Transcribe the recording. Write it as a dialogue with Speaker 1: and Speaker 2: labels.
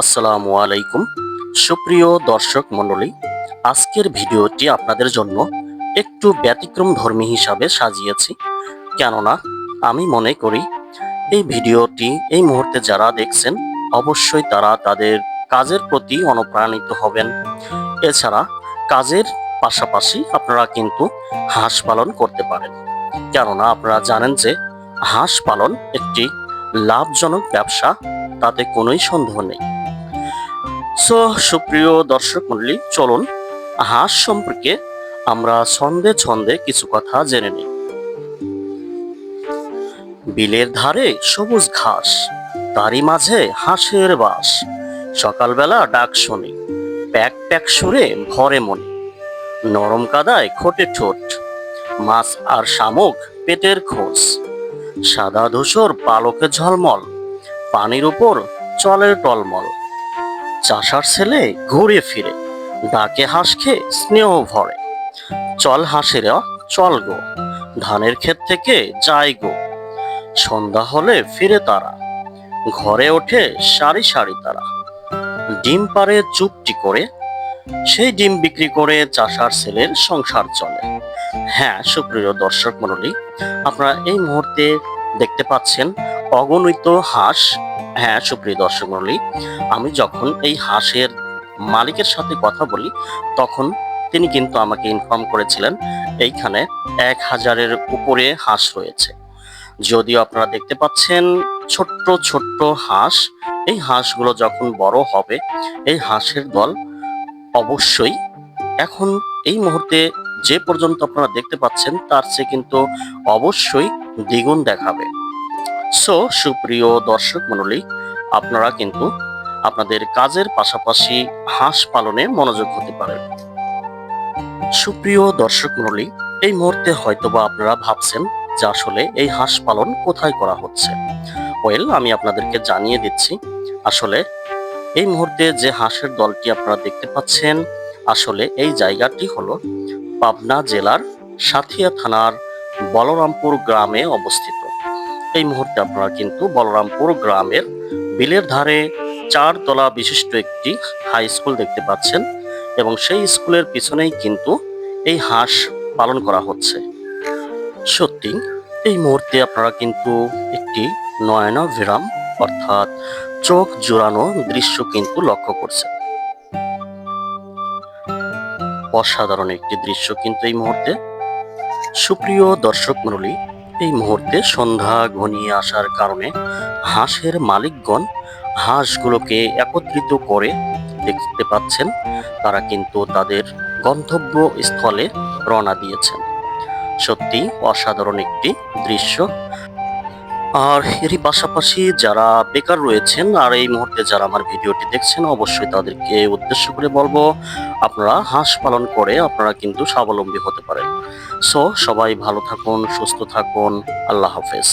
Speaker 1: আসসালামু আলাইকুম। সুপ্রিয় দর্শক মণ্ডলী, আজকের ভিডিওটি আপনাদের জন্য একটু ব্যতিক্রম ধর্মী হিসাবে সাজিয়েছি। কেননা আমি মনে করি এই ভিডিওটি এই মুহূর্তে যারা দেখছেন অবশ্যই তারা তাদের কাজের প্রতি অনুপ্রাণিত হবেন। এছাড়া কাজের পাশাপাশি আপনারা কিন্তু হাঁস পালন করতে পারেন। কেননা আপনারা জানেন যে হাঁস পালন একটি লাভজনক ব্যবসা, তাতে কোনোই সন্দেহ নেই। সুপ্রিয় দর্শক মণ্ডলী, চলুন হাঁস সম্পর্কে আমরা ছন্দে ছন্দে কিছু কথা জেনে নিই। বিলের ধারে সবুজ ঘাস, তারই মাঝে হাঁসের বাস। সকালবেলা ডাক শুনি, প্যাক প্যাক সুরে ভরে মনে। নরম কাদায় খোটে ঠোঁট, মাছ আর শামুক পেটের খোঁজ। সাদা ধূসর পালকে ঝলমল, পানির উপর চলে টলমল। চাষার ছেলে ঘুরে ফিরে, ডাকে হাঁসকে স্নেহ ভরে। চল হাঁসেরা চল গো, ধানের ক্ষেত থেকে যাই গো। সন্ধ্যা হলে ফিরে তারা, ঘরে ওঠে সারি সারি তারা। ডিম পারে চুপটি করে, সেই ডিম বিক্রি করে চাষার ছেলের সংসার চলে। হ্যাঁ সুপ্রিয় দর্শক মণ্ডলী, আপনারা এই মুহূর্তে দেখতে পাচ্ছেন অগণিত হাঁস। হ্যাঁ সুপ্রিয় দর্শক মণ্ডলী, আমি যখন এই হাঁসের মালিকের সাথে কথা বলি তখন তিনি কিন্তু আমাকে ইনফর্ম করেছিলেন এইখানে 1000-এর উপরে হাঁস রয়েছে। যদিও আপনারা দেখতে পাচ্ছেন ছোট্ট ছোট্ট হাঁস, এই হাঁসগুলো যখন বড় হবে এই হাঁসের দল অবশ্যই এখন এই মুহূর্তে যে পর্যন্ত আপনারা দেখতে পাচ্ছেন তার চেয়ে কিন্তু অবশ্যই দ্বিগুণ দেখাবে। সুপ্রিয় দর্শক মণ্ডলী, আপনারা কিন্তু আপনাদের কাজের পাশাপাশি হাঁস পালনে মনোযোগ হতে পারেন। সুপ্রিয় দর্শক মণ্ডলী, এই মুহূর্তে হয়তোবা আপনারা ভাবছেন যে আসলে এই হাঁস পালন কোথায় করা হচ্ছে। আমি আপনাদেরকে জানিয়ে দিচ্ছি, আসলে এই মুহূর্তে যে হাঁসের দলটি আপনারা দেখতে পাচ্ছেন আসলে এই জায়গাটি হলো পাবনা জেলার সাঁথিয়া থানার বলরামপুর গ্রামে অবস্থিত। এই মুহূর্তে আপনারা কিন্তু বলরামপুর গ্রামের বিলের ধারে 4 তলা বিশিষ্ট একটি হাই স্কুল দেখতে পাচ্ছেন এবং সেই স্কুলের পিছনেই কিন্তু এই হাঁস পালন করা হচ্ছে। সত্যি এই মুহূর্তে আপনারা কিন্তু একটি নয়নাভিরাম অর্থাৎ চোখ জোড়ানো দৃশ্য কিন্তু লক্ষ্য করছেন। অসাধারণ একটি দৃশ্য কিন্তু এই মুহূর্তে। সুপ্রিয় দর্শক মণ্ডলী, এই মুহূর্তে সন্ধ্যা ঘনিয়ে আসার কারণে হাঁসের মালিকগণ হাঁসগুলোকে একত্রিত করে দেখতে পাচ্ছেন তারা কিন্তু তাদের গন্তব্য স্থলে রওনা দিয়েছেন। সত্যি অসাধারণ একটি দৃশ্য। আর এরই পাশাপাশি যারা বেকার রয়েছেন আর এই মুহূর্তে যারা আমার ভিডিওটি দেখছেন অবশ্যই তাদেরকে উদ্দেশ্য করে বলবো আপনারা হাঁস পালন করে আপনারা কিন্তু স্বাবলম্বী হতে পারেন। সবাই ভালো থাকুন, সুস্থ থাকুন। আল্লাহ হাফেজ।